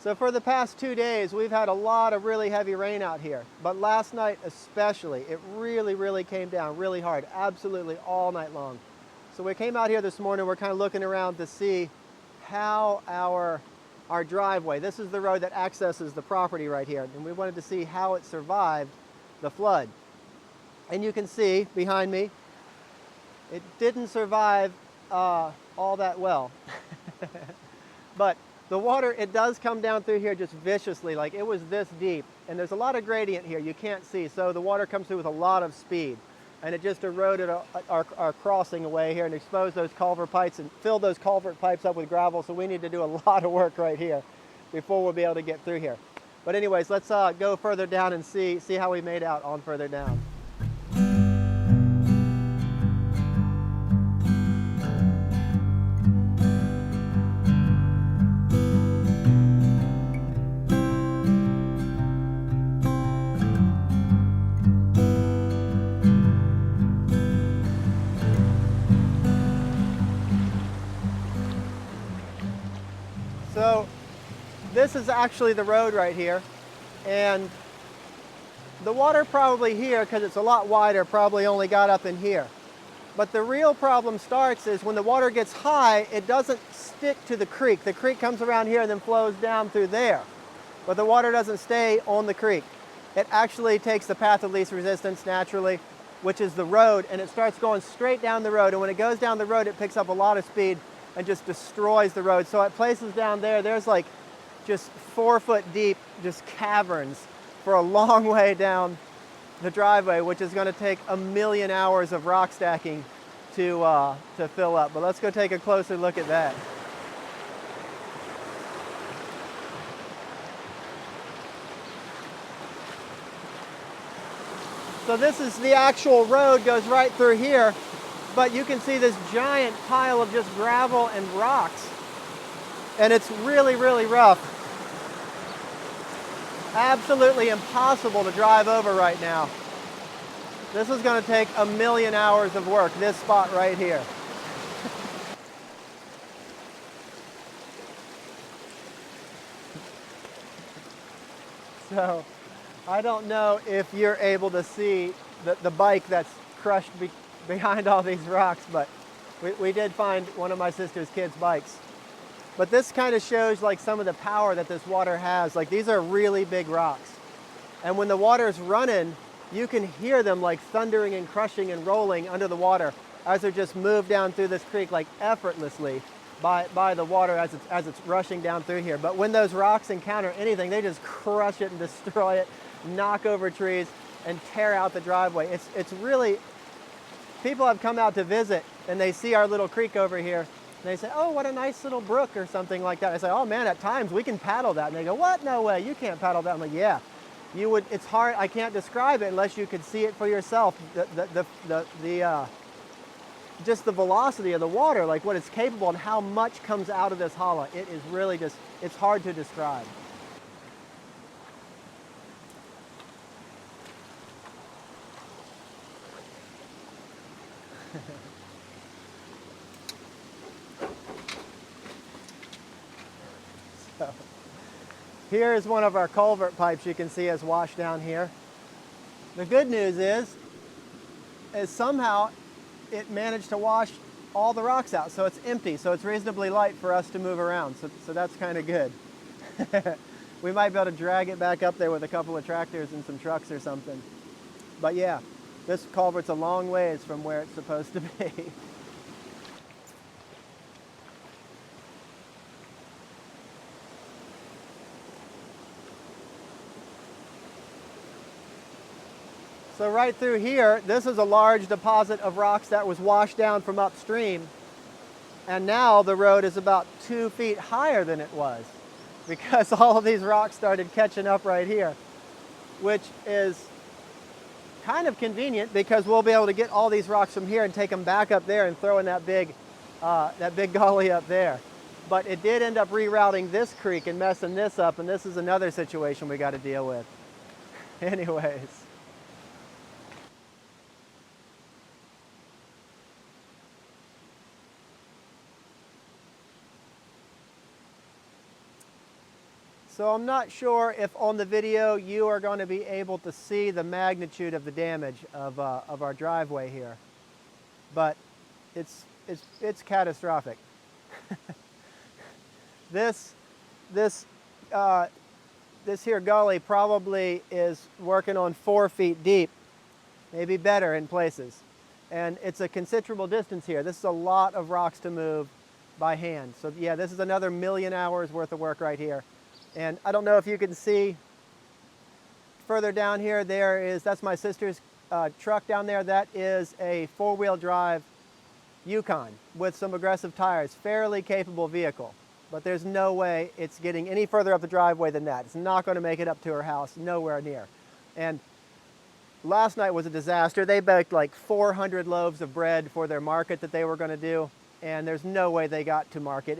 So for the past 2 days, we've had a lot of really heavy rain out here. But last night especially, it really came down really hard, absolutely all night long. So we came out here this morning, we're kind of looking around to see how our driveway, this is the road that accesses the property right here, and we wanted to see how it survived the flood. And you can see behind me, it didn't survive all that well. But the water, it does come down through here just viciously, like it was this deep. And there's a lot of gradient here, you can't see, so the water comes through with a lot of speed. And it just eroded our crossing away here and exposed those culvert pipes and filled those culvert pipes up with gravel, so we need to do a lot of work right here before we'll be able to get through here. But anyways, let's go further down and see how we made out on further down. So this is actually the road right here, and the water probably here, because it's a lot wider, probably only got up in here. But the real problem starts is when the water gets high, it doesn't stick to the creek. The creek comes around here and then flows down through there. But the water doesn't stay on the creek. It actually takes the path of least resistance naturally, which is the road, and it starts going straight down the road. And when it goes down the road, it picks up a lot of speed and just destroys the road. So at places down there, there's like just 4 foot deep, just caverns for a long way down the driveway, which is going to take a million hours of rock stacking to fill up. But let's go take a closer look at that. So this is the actual road, goes right through here. But you can see this giant pile of just gravel and rocks. And it's really rough. Absolutely impossible to drive over right now. This is going to take a million hours of work, this spot right here. So I don't know if you're able to see the bike that's crushed behind all these rocks, but we did find one of my sister's kids' bikes. But this kind of shows like some of the power that this water has. Like these are really big rocks. And when the water's running, you can hear them like thundering and crushing and rolling under the water as they're just moved down through this creek like effortlessly by the water as it's rushing down through here. But when those rocks encounter anything, they just crush it and destroy it, knock over trees, and tear out the driveway. It's really, people have come out to visit and they see our little creek over here and they say, oh, what a nice little brook or something like that. I say, oh man, at times we can paddle that. And they go, what? No way, you can't paddle that. I'm like, yeah, you would. It's hard, I can't describe it unless you could see it for yourself. Just the velocity of the water, like what it's capable and how much comes out of this hollow. It is really just, it's hard to describe. So, here is one of our culvert pipes you can see has washed down here. The good news is somehow it managed to wash all the rocks out, so it's empty, so it's reasonably light for us to move around, so that's kind of good. We might be able to drag it back up there with a couple of tractors and some trucks or something. But yeah, this culvert's a long ways from where it's supposed to be. So right through here, this is a large deposit of rocks that was washed down from upstream. And now the road is about 2 feet higher than it was because all of these rocks started catching up right here, which is kind of convenient because we'll be able to get all these rocks from here and take them back up there and throw in that big gully up there. But it did end up rerouting this creek and messing this up, and this is another situation we got to deal with. Anyways. So I'm not sure if on the video you are going to be able to see the magnitude of the damage of our driveway here, but it's catastrophic. This here gully probably is working on 4 feet deep, maybe better in places. And it's a considerable distance here. This is a lot of rocks to move by hand. So yeah, this is another 1,000,000 hours worth of work right here. And I don't know if you can see further down here, that's my sister's truck down there. That is a 4-wheel drive Yukon with some aggressive tires, fairly capable vehicle. But there's no way it's getting any further up the driveway than that. It's not going to make it up to her house, nowhere near. And last night was a disaster. They baked like 400 loaves of bread for their market that they were going to do, and there's no way they got to market.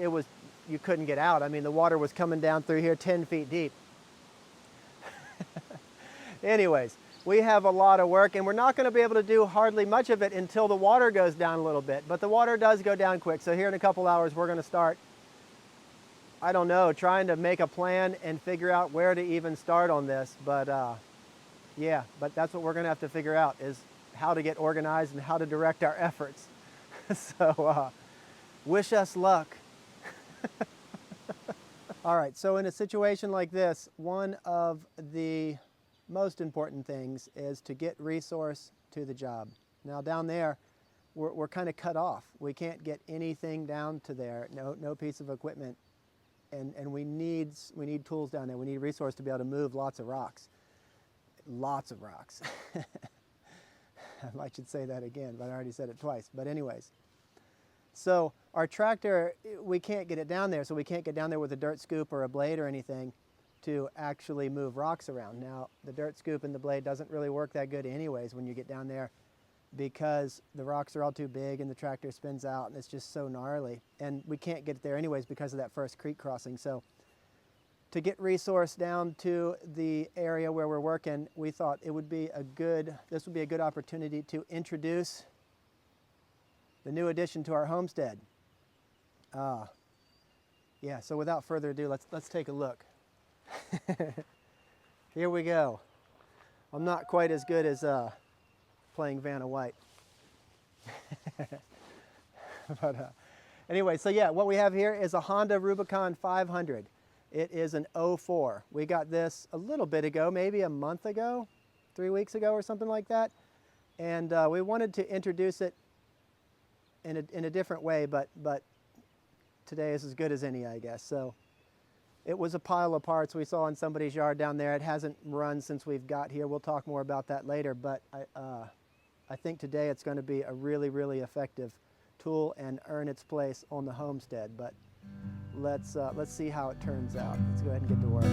You couldn't get out. I mean, the water was coming down through here 10 feet deep. Anyways, we have a lot of work, and we're not going to be able to do hardly much of it until the water goes down a little bit. But the water does go down quick, so here in a couple hours we're going to start, I don't know, trying to make a plan and figure out where to even start on this. But yeah, but that's what we're going to have to figure out, is how to get organized and how to direct our efforts. So wish us luck. All right, so in a situation like this, one of the most important things is to get resource to the job. Now down there, we're kind of cut off. We can't get anything down to there, no piece of equipment, and we need tools down there. We need resource to be able to move lots of rocks. Lots of rocks. I should say that again, but I already said it twice. But anyways, so our tractor, we can't get it down there, so we can't get down there with a dirt scoop or a blade or anything to actually move rocks around. Now, the dirt scoop and the blade doesn't really work that good anyways when you get down there, because the rocks are all too big and the tractor spins out and it's just so gnarly. And we can't get it there anyways because of that first creek crossing. So to get resource down to the area where we're working, we thought this would be a good opportunity to introduce the new addition to our homestead. Yeah, so without further ado, let's take a look. Here we go. I'm not quite as good as playing Vanna White. But anyway, so yeah, what we have here is a Honda Rubicon 500. It is an 04. We got this a little bit ago, maybe a month ago, 3 weeks ago or something like that. And we wanted to introduce it in a different way, but today is as good as any, I guess. So it was a pile of parts we saw in somebody's yard down there. It hasn't run since we've got here. We'll talk more about that later, but I think today it's going to be a really, really effective tool and earn its place on the homestead. But let's see how it turns out. Let's go ahead and get to work.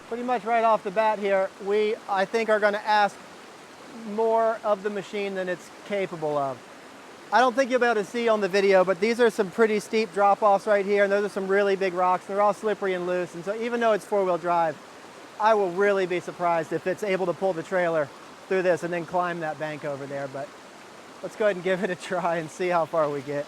Pretty much right off the bat here, I think are going to ask more of the machine than it's capable of. I don't think you'll be able to see on the video, but these are some pretty steep drop-offs right here, and those are some really big rocks. They're all slippery and loose, and so even though it's 4-wheel drive, I will really be surprised if it's able to pull the trailer through this and then climb that bank over there. But let's go ahead and give it a try and see how far we get.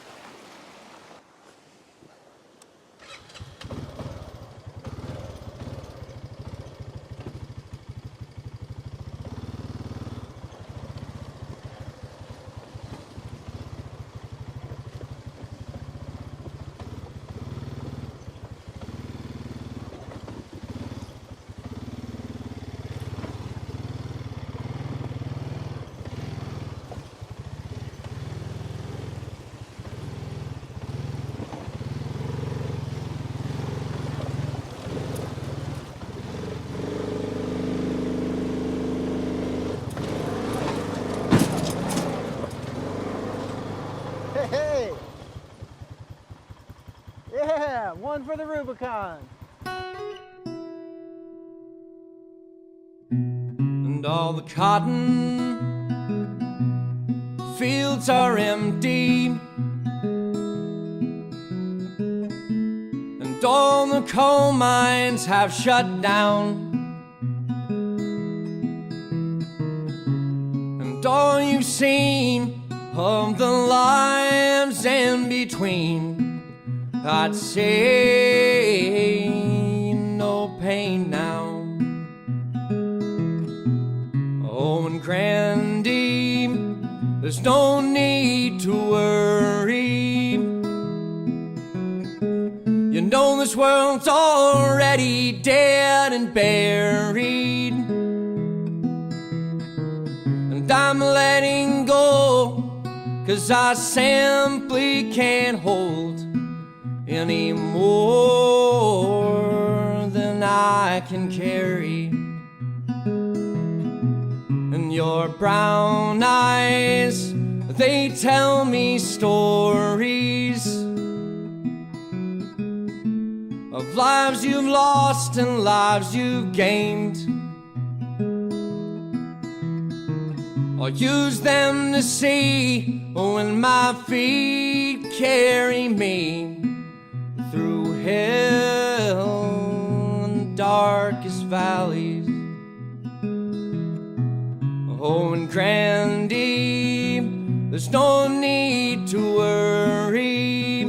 Hey! Yeah, one for the Rubicon. And all the cotton fields are empty, and all the coal mines have shut down, and all you've seen of the lives in between, I'd say no pain now. Oh, and Grandy, there's no need to worry. You know this world's already dead and buried, and I'm letting go, 'cause I simply can't hold any more than I can carry. And your brown eyes, they tell me stories of lives you've lost and lives you've gained. I'll use them to see when my feet carry me through hell and darkest valleys. Oh, and Grandy, there's no need to worry.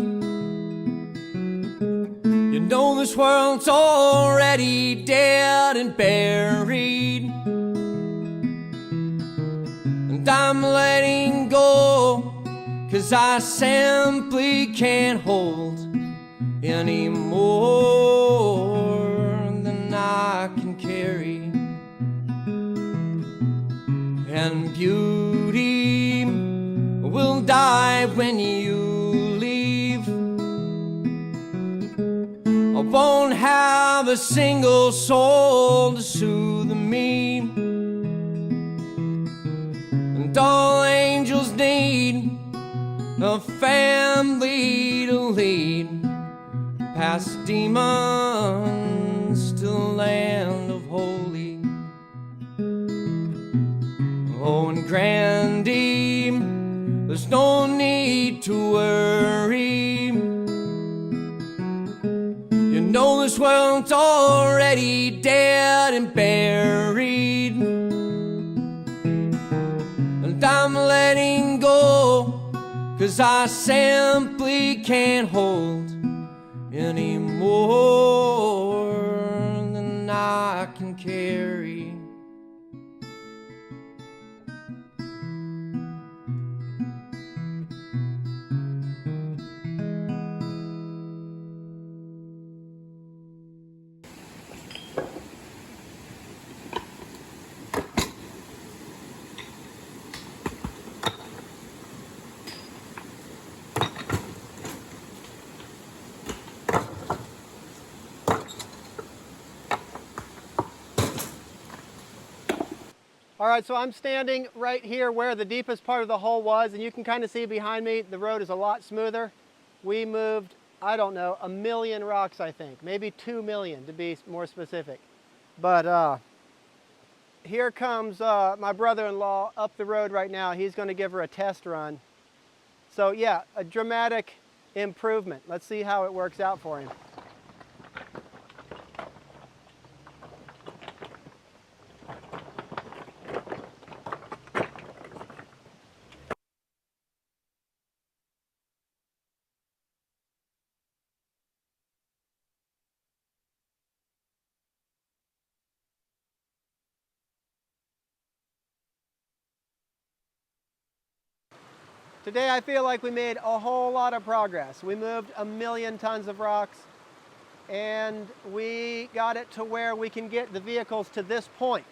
You know this world's already dead and buried, and I'm letting go, 'cause I simply can't hold any more than I can carry. And beauty will die when you leave. I won't have a single soul to soothe me, and all angels need a family to lead past demons to the land of holy. Oh, and Grandy, there's no need to worry. You know this world's already dead and buried, and I'm letting go, 'cause I simply can't hold any more than I can carry. All right, so I'm standing right here where the deepest part of the hole was, and you can kind of see behind me the road is a lot smoother. We moved, I don't know, 1 million rocks, I think, maybe 2 million to be more specific. But here comes my brother-in-law up the road right now. He's going to give her a test run. So yeah, a dramatic improvement. Let's see how it works out for him. Today I feel like we made a whole lot of progress. We moved 1 million tons of rocks, and we got it to where we can get the vehicles to this point,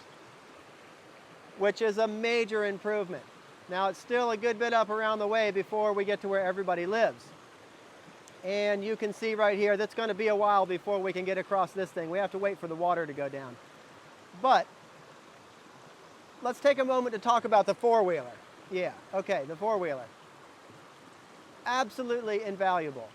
which is a major improvement. Now it's still a good bit up around the way before we get to where everybody lives. And you can see right here, that's going to be a while before we can get across this thing. We have to wait for the water to go down. But let's take a moment to talk about the four-wheeler. Yeah, okay, the four-wheeler. absolutely invaluable.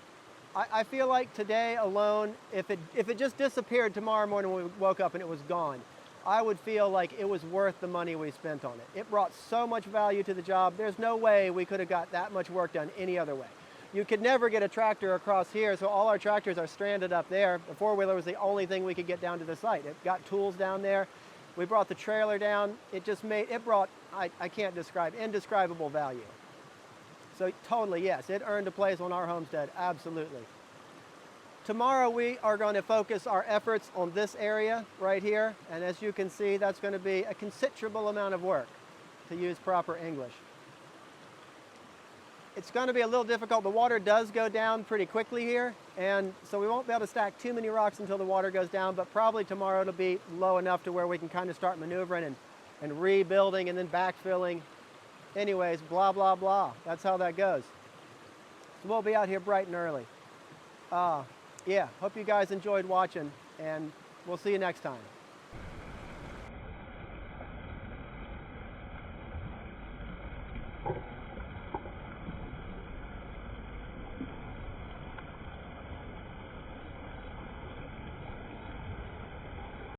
I feel like today alone, if it just disappeared tomorrow morning when we woke up and it was gone, I would feel like it was worth the money we spent on it. It brought so much value to the job. There's no way we could have got that much work done any other way. You could never get a tractor across here, so all our tractors are stranded up there. The four-wheeler was the only thing we could get down to the site. It got tools down there. We brought the trailer down. It brought, I can't describe, indescribable value. So totally, yes, it earned a place on our homestead, absolutely. Tomorrow we are going to focus our efforts on this area right here, and as you can see, that's going to be a considerable amount of work, to use proper English. It's going to be a little difficult. The water does go down pretty quickly here, and so we won't be able to stack too many rocks until the water goes down, but probably tomorrow it'll be low enough to where we can kind of start maneuvering and rebuilding and then backfilling. Anyways, blah, blah, blah. That's how that goes. So we'll be out here bright and early. Yeah, hope you guys enjoyed watching, and we'll see you next time.